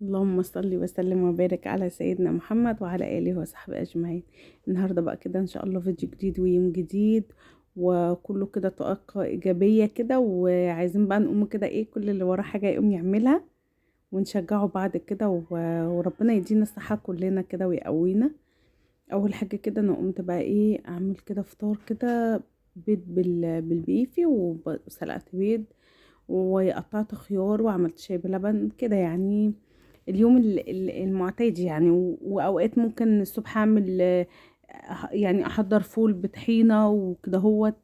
اللهم صل وسلم وبارك على سيدنا محمد وعلى آله وصحبه أجمعين. النهاردة بقى كده إن شاء الله فيديو جديد ويوم جديد، وكله كده طاقة إيجابية كده، وعايزين بقى نقوم كده إيه كل اللي وراه حاجة يقوم يعملها ونشجعه بعض كده وربنا يدينا الصحة كلنا كده ويقوينا. أول حاجة كده أنا قمت بقى إيه أعمل كده فطار كده، بيض بالبيفي، وسلقت بيض وقطعت خيار وعملت شاي بلبن كده يعني. اليوم المعتاد يعني، واوقات ممكن الصبح اعمل يعني احضر فول بطحينه وكده هوت.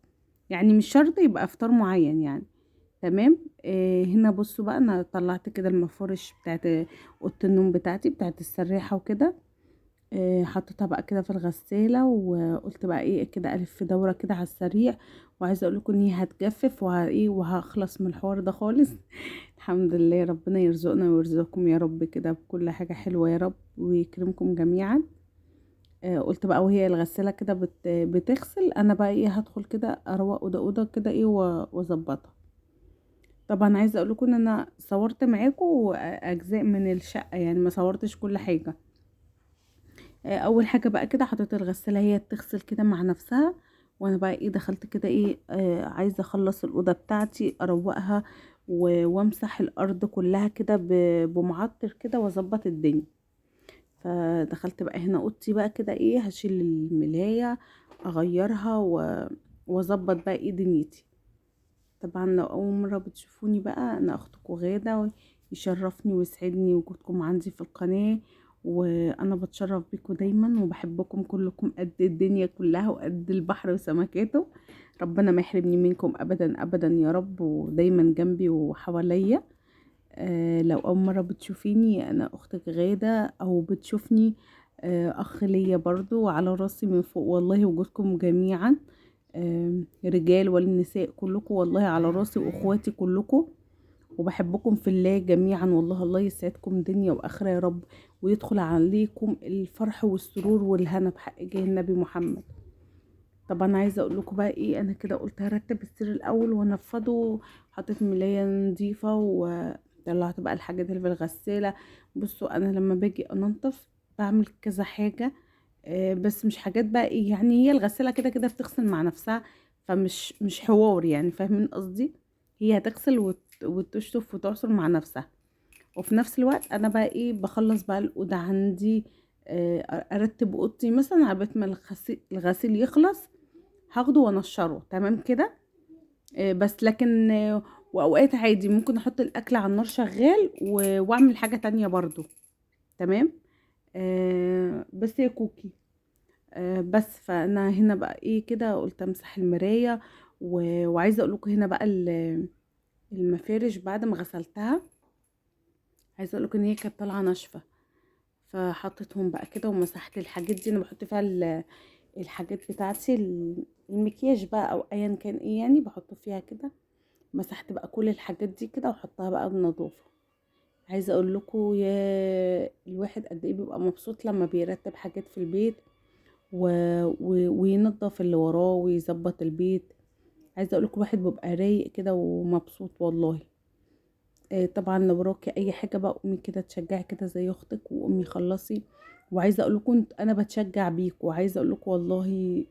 يعني مش شرط يبقى افطار معين يعني. تمام. هنا بصوا بقى انا طلعت كده المفارش بتاعت اوضه النوم بتاعتي بتاعت السراحه وكده. حطيتها بقى كده في الغسالة، وقلت بقى ايه كده الف دورة كده على السريع. وعايزة اقول لكم ان هي هتجفف ايه وهخلص من الحوار ده خالص. الحمد لله، ربنا يرزقنا ويرزقكم يا رب كده بكل حاجة حلوة يا رب، ويكرمكم جميعا. قلت بقى وهي الغسالة كده بتغسل، انا بقى ايه هدخل كده اروق اوضة كده ايه واظبطها. طبعا عايزة اقول لكم ان انا صورت معاكم اجزاء من الشقة، يعني ما صورتش كل حاجة. اول حاجه بقى كده حطيت الغساله هي تغسل كده مع نفسها، وانا بقى ايه دخلت كده ايه عايزه اخلص الاوضه بتاعتي اروقها وامسح الارض كلها كده بمعطر كده واظبط الدنيا. فدخلت بقى هنا اوضتي بقى كده ايه هشيل الملايه اغيرها واظبط بقى ايه دنيتي. طبعا لو اول مره بتشوفوني بقى انا اختكم غاده، يشرفني ويسعدني وجودكم عندي في القناه. وانا بتشرف بيكم دايما وبحبكم كلكم قد الدنيا كلها وقد البحر وسمكاته. ربنا ما يحرمني منكم ابدا ابدا يا رب، ودايما جنبي وحواليا. لو اول مره بتشوفيني انا اختك غاده، او بتشوفني اخ ليا برضو على راسي من فوق والله، وجودكم جميعا رجال والنساء كلكم والله على راسي، واخواتي كلكم، وبحبكم في الله جميعا والله. الله يسعدكم دنيا واخره يا رب، ويدخل عليكم الفرح والسرور والهنا بحق جاه النبي محمد. طبعا عايزه اقول لكم بقى ايه انا كده قلت هرتب السرير الاول وانفضه. حطيت ملايه نظيفه وطلعت بقى الحاجات اللي في الغساله. بصوا انا لما باجي انضف بعمل كذا حاجه، بس مش حاجات بقى ايه يعني، هي الغسالة كده كده بتغسل مع نفسها، فمش حوار يعني، فاهمين قصدي. هي هتغسل وتشطف وتعصر مع نفسها. وفي نفس الوقت انا بقى ايه بخلص بقى الأوضة عندي، ارتب اوضتي مثلا على بال ما الغسيل يخلص هاخده وانشره تمام كده. بس لكن واوقات عادي ممكن احط الاكل على النار شغال واعمل حاجة تانية برضو. تمام. بس يا كوكي. بس فانا هنا بقى ايه كده قلت امسح المرايه، وعايزه اقول لكم هنا بقى المفارش بعد ما غسلتها، عايزه اقول لكم ان هي كانت طالعه ناشفه. فحطيتهم بقى كده ومسحت الحاجات دي، انا بحط فيها الحاجات بتاعتي، المكياج بقى او ايا كان ايه يعني بحطه فيها كده. مسحت بقى كل الحاجات دي كده وحطها بقى بنظافه. عايزه اقول لكم يا الواحد قد ايه بيبقى مبسوط لما بيرتب حاجات في البيت و... وينظف اللي وراه ويظبط البيت. عايزه اقول لكم واحد بيبقى رايق كده ومبسوط والله. طبعا لو وراكي اي حاجه بقى قومي كده تشجعي كده زي اختك وقومي خلصي. وعايزه اقول لكم انا بتشجع بيكم، وعايزه اقول لكم والله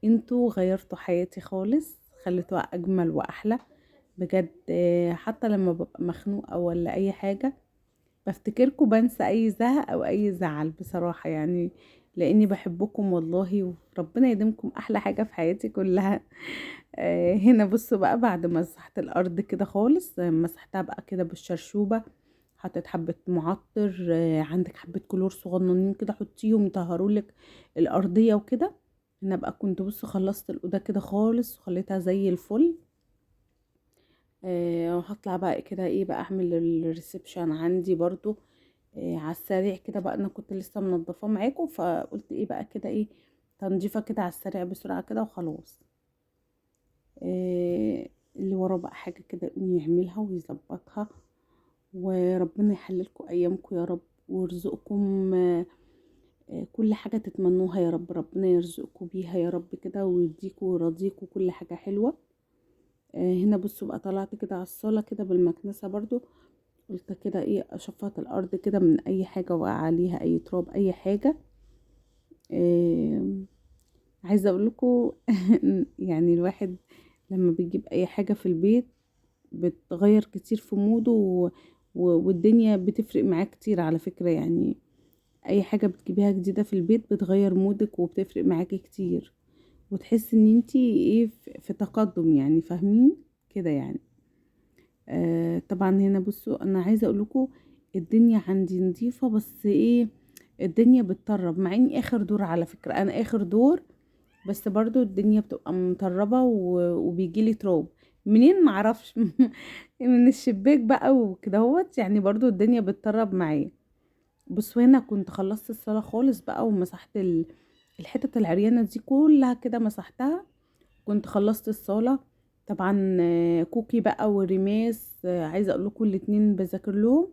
انتوا غيرتوا حياتي خالص، خليتوها اجمل واحلى بجد. حتى لما ببقى مخنوقه ولا اي حاجه بفتكركم بنسى اي زهق او اي زعل بصراحة يعني، لاني بحبكم والله، وربنا يديمكم احلى حاجة في حياتي كلها. هنا بصوا بقى بعد ما مسحت الارض كده خالص، مسحتها بقى كده بالشرشوبة. حطيت حبة معطر، عندك حبة كلور صغننين كده حطيهم يطهرولك الارضية وكده. هنا بقى كنت بص خلصت الاوضة كده خالص وخليتها زي الفل. وهطلع بقى كده ايه بقى اعمل الريسبشن عندي برضو. على السريع كده بقى انا كنت لسه منضفاه معاكم، فقلت ايه بقى كده ايه تنظيفه كده على السريع بسرعه كده وخلاص. اللي وراه بقى حاجه كده يقوم يعملها ويظبطها. وربنا يحللكم ايامكم يا رب، ويرزقكم كل حاجه تتمنوها يا رب، ربنا يرزقكم بيها يا رب كده ويديكوا ويرضيكوا كل حاجه حلوه. هنا بصوا بقى طلعت كده على الصاله كده بالمكنسه برضو، قلت كده ايه اشفط الارض كده من اي حاجة وقع عليها، اي تراب اي حاجة. إيه عايزة اقول لكم يعني الواحد لما بيجيب اي حاجة في البيت بتغير كتير في موده والدنيا بتفرق معاه كتير على فكرة. يعني اي حاجة بتجيبيها جديدة في البيت بتغير مودك وبتفرق معاكي كتير، وتحس ان انتي ايه في تقدم، يعني فاهمين كده يعني. طبعا هنا بصوا انا عايزة اقول لكم الدنيا عندي نظيفة، بس ايه الدنيا بتطرب، مع اني اخر دور على فكرة، انا اخر دور، بس برضو الدنيا بتبقى مطربة وبيجيلي تراب منين معرفش من الشباك بقى وكده هوت، يعني برضو الدنيا بتطرب معايا. بصوا هنا كنت خلصت الصلاة خالص بقى ومسحت الحتة العريانة دي كلها كده مسحتها. كنت خلصت الصلاة. طبعا كوكي بقى وريماس، عايزة اقول لكم الاتنين بذاكر لهم.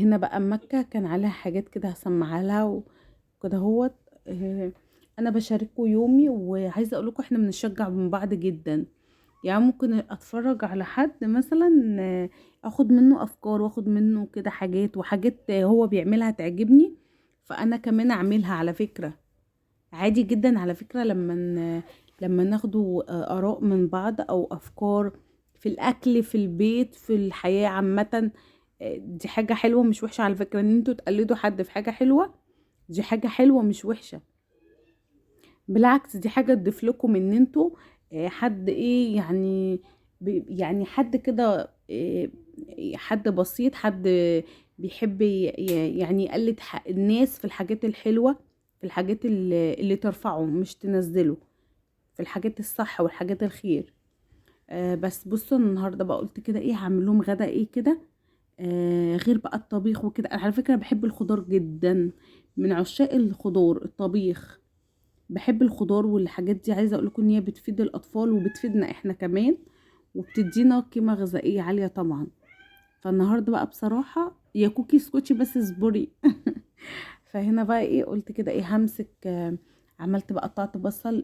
هنا بقى مكة كان عليها حاجات كده هسمعها لها وكده هوت. آه، انا بشاركه يومي، وعايزه اقول لكم احنا بنشجع من بعض جدا. يعني ممكن اتفرج على حد مثلا، اخد منه افكار واخد منه كده حاجات، وحاجات هو بيعملها تعجبني فانا كمان اعملها على فكرة. عادي جدا على فكرة لما ناخدوا اراء من بعض او افكار في الاكل في البيت في الحياة عامة. دي حاجة حلوة مش وحشة على فكرة، ان انتوا تقلدوا حد في حاجة حلوة. دي حاجة حلوة مش وحشة، بالعكس دي حاجة تضيف لكم ان انتوا حد ايه يعني، يعني حد كده حد بسيط، حد بيحب يعني يقلد الناس في الحاجات الحلوة، في الحاجات اللي ترفعه مش تنزله، في الحاجات الصح والحاجات الخير. بس بصوا أنا النهارده بقى قلت كده ايه هعمل لهم غدا ايه كده. غير بقى الطبيخ وكده، انا على فكرة بحب الخضار جدا، من عشاق الخضار الطبيخ. بحب الخضار والحاجات دي، عايزه اقول لكم ان هي بتفيد الاطفال وبتفيدنا احنا كمان، وبتدينا قيمه غذائيه عاليه طبعا. فالنهارده بقى بصراحه يا كوكي اسكتي بس اصبري فهنا بقى ايه قلت كده ايه همسك، عملت بقى قطعت بصل،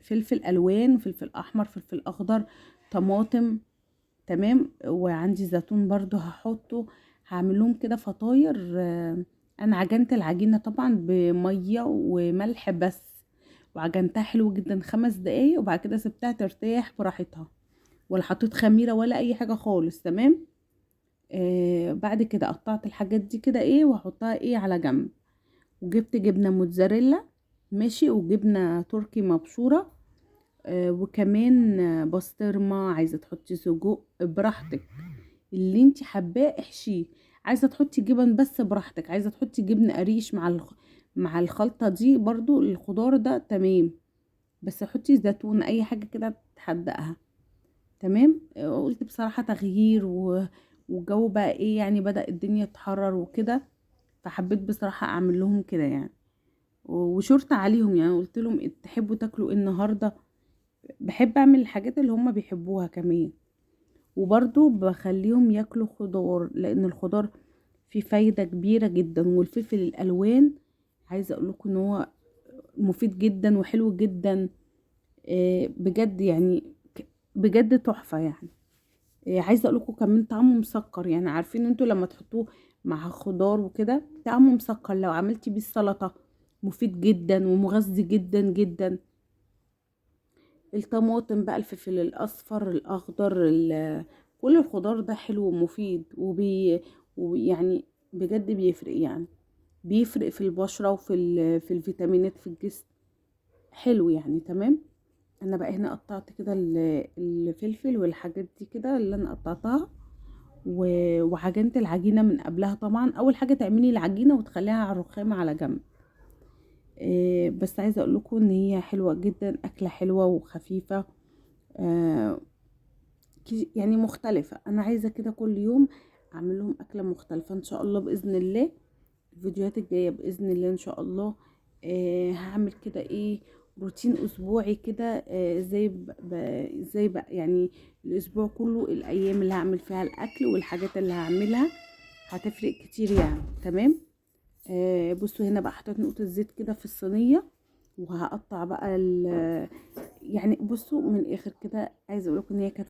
فلفل الوان، فلفل احمر، فلفل اخضر، طماطم. تمام، وعندي زيتون برضو هحطه. هعمل لهم كده فطاير. انا عجنت العجينه طبعا بميه وملح بس، وعجنتها حلو جدا 5 دقايق، وبعد كده سبتها ترتاح براحتها، ولا حطيت خميره ولا اي حاجه خالص. تمام. بعد كده قطعت الحاجات دي كده ايه وهحطها ايه على جنب، وجبت جبنه موتزاريلا ماشي، وجبنه تركي مبشوره، وكمان بسطرمه. عايزه تحطي سجق براحتك، اللي انت حباه احشيه. عايزه تحطي جبن بس براحتك، عايزه تحطي جبن قريش مع مع الخلطه دي برضو الخضار ده تمام، بس حطي زيتون اي حاجه كده تحدقها. تمام. قلت بصراحه تغيير والجو بقى ايه يعني بدأ الدنيا تحرر وكده، فحبيت بصراحه اعمل لهم كده يعني. وشرط عليهم يعني قلت لهم تحبوا تاكلوا ايه النهارده. بحب اعمل الحاجات اللي هم بيحبوها كمان، وبرضو بخليهم ياكلوا خضار، لان الخضار فيه فايدة كبيرة جدا. والفلفل الالوان عايزة اقول لكم ان هو مفيد جدا وحلو جدا، بجد يعني، بجد تحفة يعني. عايزة اقول لكم كمان طعمه مسكر، يعني عارفين انتوا لما تحطوه مع خضار وكده طعمه مسكر، لو عملتي بيه السلطة مفيد جدا ومغذي جدا جدا. الطماطم بقى، الفلفل الاصفر الاخضر كل الخضار ده حلو ومفيد ويعني بجد بيفرق يعني، بيفرق في البشرة وفي في الفيتامينات في الجسم، حلو يعني. تمام. انا بقى هنا قطعت كده الفلفل والحاجات دي كده اللي انا قطعتها، وعجنت العجينة من قبلها. طبعا اول حاجة تعملي العجينة وتخليها على الرخامة على جنب. بس عايزة اقول لكم ان هي حلوة جدا، اكلة حلوة وخفيفة، آه، يعني مختلفة. انا عايزة كده كل يوم اعمل لهم اكلة مختلفة ان شاء الله باذن الله. الفيديوهات الجاية باذن الله ان شاء الله هعمل كده ايه روتين اسبوعي كده، ازاي بقى يعني الاسبوع كله الايام اللي هعمل فيها الاكل والحاجات اللي هعملها هتفرق كتير يعني. تمام. بصوا هنا بقى حطيت نقطة زيت كده في الصينية، وهقطع بقى يعني بصوا من الاخر كده عايزه اقول لكم ان هي كانت